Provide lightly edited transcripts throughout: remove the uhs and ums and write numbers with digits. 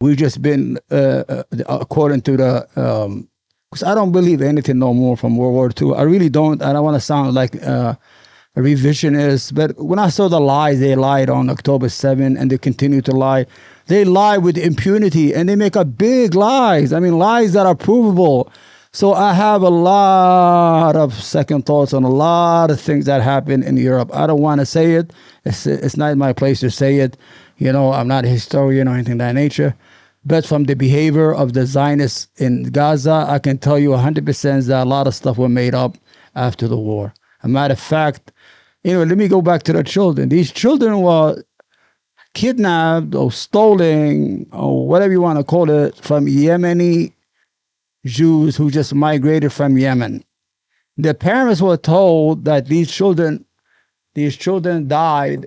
We've just been, according to the, because I don't believe anything no more from World War II. I really don't. I don't want to sound like a revisionist, but when I saw the lies, they lied on October 7th and they continue to lie. They lie with impunity and they make up big lies. I mean, lies that are provable. So I have a lot of second thoughts on a lot of things that happen in Europe. I don't want to say it. It's not my place to say it. You know, I'm not a historian or anything of that nature. But from the behavior of the Zionists in Gaza, I can tell you 100% that a lot of stuff were made up after the war. A matter of fact, let me go back to the children. These children were kidnapped or stolen or whatever you want to call it from Yemeni Jews who just migrated from Yemen. Their parents were told that these children died.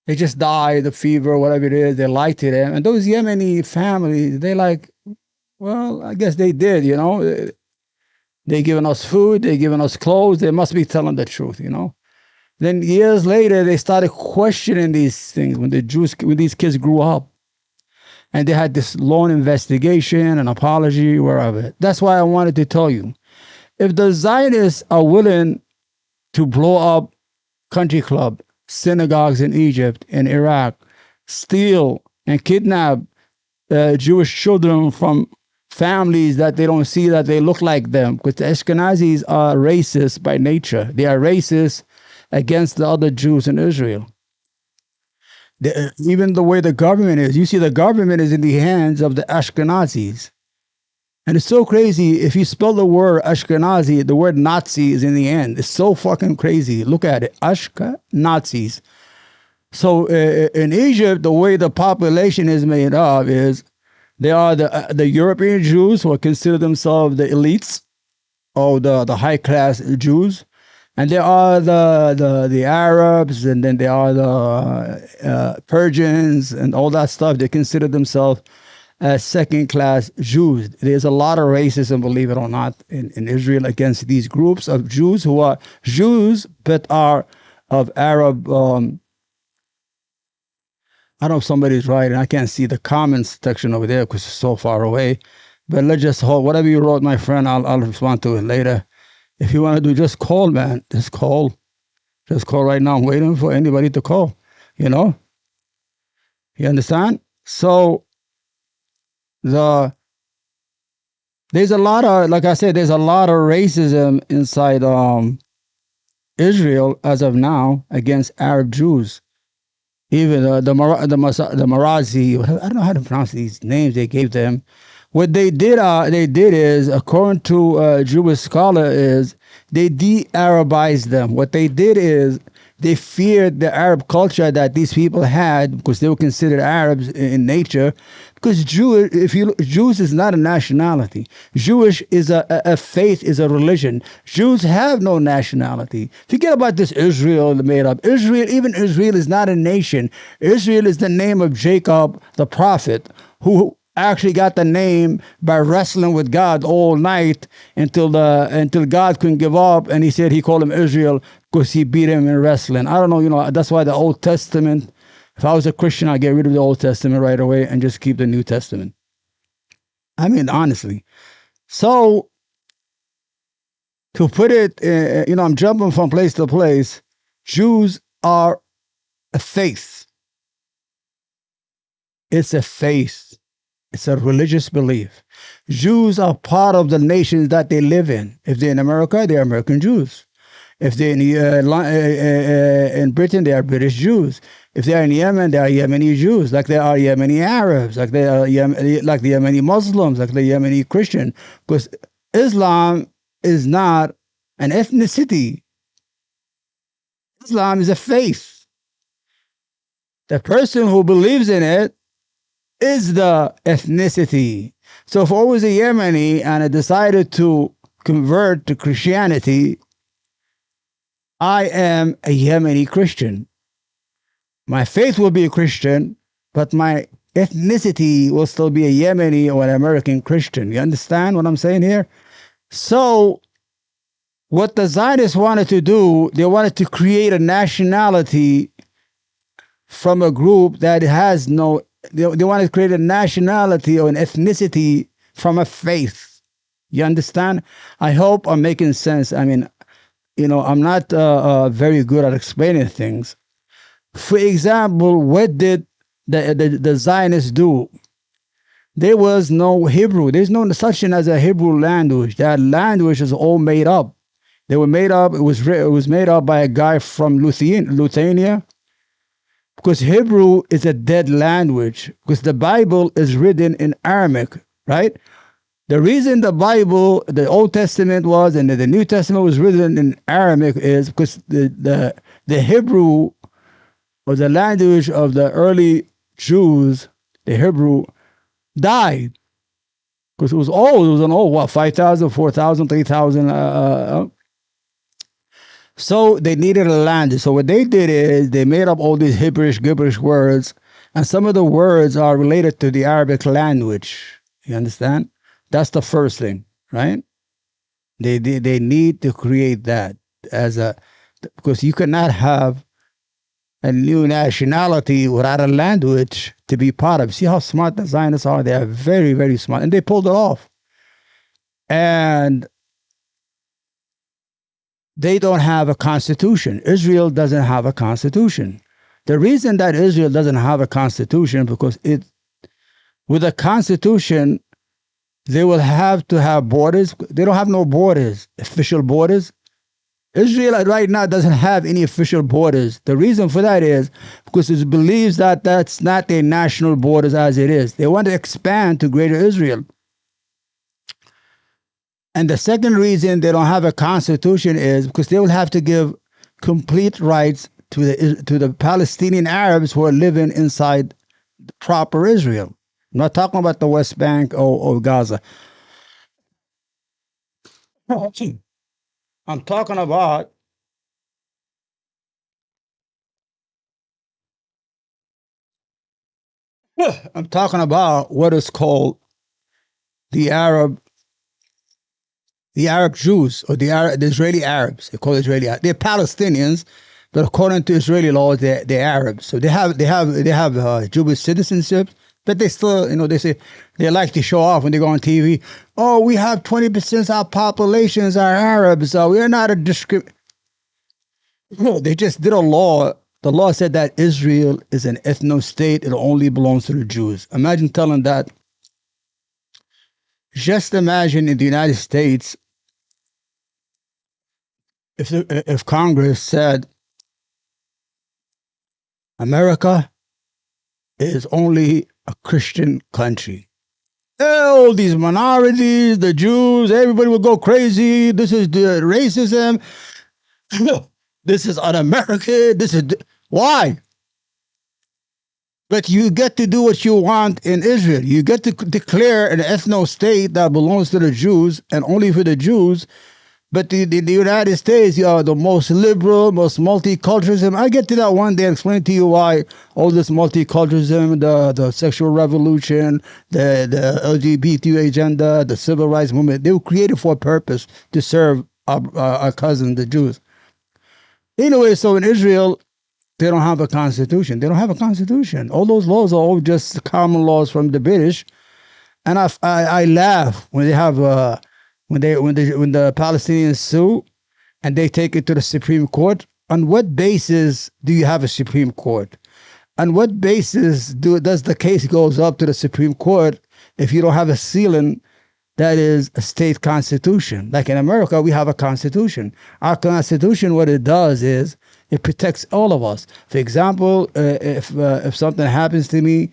They just died of fever, whatever it is. They lied to them. And those Yemeni families, they like, well, I guess they did, They giving us food, they giving us clothes. They must be telling the truth, Then years later, they started questioning these things when these kids grew up. And they had this long investigation and apology, wherever. That's why I wanted to tell you. If the Zionists are willing to blow up country club, synagogues in Egypt and Iraq, steal and kidnap Jewish children from families that they don't see that they look like them, because the Ashkenazis are racist by nature. They are racist against the other Jews in Israel. Even the way the government is, you see the government is in the hands of the Ashkenazis. And it's so crazy. If you spell the word Ashkenazi, the word Nazi is in the end. It's so fucking crazy. Look at it. Ashkenazis. So in Egypt, the way the population is made up is they are the European Jews who consider themselves the elites or the high class Jews. And there are the Arabs, and then there are the Persians and all that stuff. They consider themselves as second-class Jews. There's a lot of racism, believe it or not, in Israel against these groups of Jews who are Jews but are of Arab. I don't know if somebody's writing. I can't see the comments section over there because it's so far away. But let's just hold whatever you wrote, my friend. I'll respond to it later. If you want to do, just call, man. Just call. Just call right now. I'm waiting for anybody to call. You understand? So there's a lot of, like I said, there's a lot of racism inside Israel as of now against Arab Jews. Even the Marazi, I don't know how to pronounce these names they gave them. What they did is, according to a Jewish scholar, is they de-Arabized them. What they did is they feared the Arab culture that these people had because they were considered Arabs in nature. Because Jews is not a nationality. Jewish is a faith, is a religion. Jews have no nationality. Forget about this Israel made up. Even Israel is not a nation. Israel is the name of Jacob, the prophet, who actually got the name by wrestling with God all night until God couldn't give up, and he called him Israel because he beat him in wrestling. I don't know, that's why the Old Testament, if I was a Christian, I'd get rid of the Old Testament right away and just keep the New Testament. I mean, honestly. So, to put it, I'm jumping from place to place. Jews are a faith. It's a faith. It's a religious belief. Jews are part of the nations that they live in. If they're in America, they're American Jews. If they're in Britain, they are British Jews. If they're in Yemen, they are Yemeni Jews, like they are Yemeni Arabs, like they are like the Yemeni Muslims, like the Yemeni Christian. Because Islam is not an ethnicity. Islam is a faith. The person who believes in it is the ethnicity. So if I was a Yemeni and I decided to convert to Christianity, I am a Yemeni Christian. My faith will be a Christian, but my ethnicity will still be a Yemeni or an American Christian. You understand what I'm saying here? So what the Zionists wanted to do, they wanted to create a nationality from a group that has no They want to create a nationality or an ethnicity from a faith. You understand? I hope I'm making sense. I mean, I'm not very good at explaining things. For example, what did the Zionists do? There was no Hebrew. There's no such thing as a Hebrew language. That language is all made up. They were made up. It was made up by a guy from Lithuania, because Hebrew is a dead language. Because the Bible is written in Aramaic, right? The reason the Bible, the Old Testament was, and the New Testament was written in Aramaic is because the Hebrew was the language of the early Jews. The Hebrew died because it was old. It was an old, what, 5,000, 4,000, 3,000. So they needed a language. So what they did is they made up all these Hebrewish, gibberish words, and some of the words are related to the Arabic language. You understand? That's the first thing, right? They need to create that as a, because you cannot have a new nationality without a language to be part of. See how smart the Zionists are? They are very, very smart, and they pulled it off. And they don't have a constitution. Israel doesn't have a constitution. The reason that Israel doesn't have a constitution because with a constitution, they will have to have borders. They don't have no borders, official borders. Israel right now doesn't have any official borders. The reason for that is because it believes that that's not their national borders as it is. They want to expand to greater Israel. And the second reason they don't have a constitution is because they will have to give complete rights to the Palestinian Arabs who are living inside proper Israel. I'm not talking about the West Bank or Gaza. I'm talking about what is called the Arab Jews, or the Israeli Arabs. They call it Israeli Arabs. They're Palestinians, but according to Israeli laws, they're Arabs. So they have Jewish citizenship, but they still, they say they like to show off when they go on TV. Oh, we have 20% of our populations are Arabs. So we are not a discrimination. No, they just did a law. The law said that Israel is an ethno state. It only belongs to the Jews. Imagine telling that. Just imagine in the United States, if Congress said America is only a Christian country. All these minorities, the Jews, everybody will go crazy. This is the racism. This is un-American. Why? But you get to do what you want in Israel. You get to declare an ethno state that belongs to the Jews and only for the Jews. But the United States, you are the most liberal, most multiculturalism. I get to that one day and explain to you why all this multiculturalism, the sexual revolution, the LGBT agenda, the civil rights movement, they were created for a purpose to serve our cousins, the Jews. Anyway, so in Israel, they don't have a constitution. They don't have a constitution. All those laws are all just common laws from the British. And I laugh when they have when the Palestinians sue and they take it to the Supreme Court. On what basis do you have a Supreme Court? On what basis does the case goes up to the Supreme Court if you don't have a ceiling that is a state constitution? Like in America, we have a constitution. Our constitution, what it does is it protects all of us. For example, if something happens to me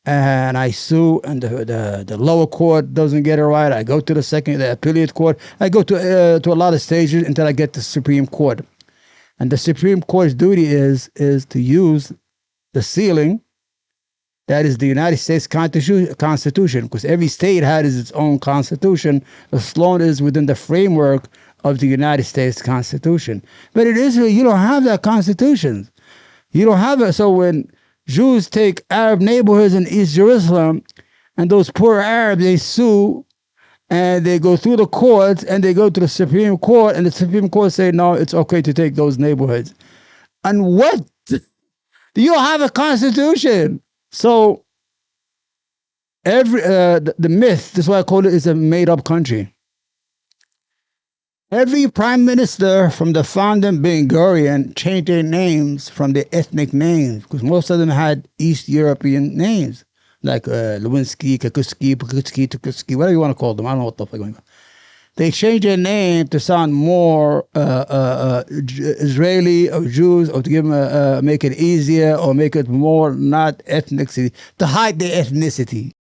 and I sue and the lower court doesn't get it right, I go to the appellate court. I go to a lot of stages until I get to Supreme Court. And the Supreme Court's duty is to use the ceiling that is the United States Constitution, because every state has its own constitution as long as it's within the framework of the United States Constitution. But in Israel, you don't have that constitution. You don't have it. So when Jews take Arab neighborhoods in East Jerusalem, and those poor Arabs, they sue, and they go through the courts, and they go to the Supreme Court, and the Supreme Court say, no, it's okay to take those neighborhoods. And what? You don't have a constitution. So The myth, this is why I call it, is a made up country. Every prime minister from the founding Ben Gurion changed their names from their ethnic names because most of them had East European names like Lewinsky, Kukuski, Pukutski, Tukuski, whatever you want to call them. I don't know what the fuck going on. They changed their name to sound more Israeli or Jews, or to give them make it easier, or make it more not ethnicity, to hide their ethnicity.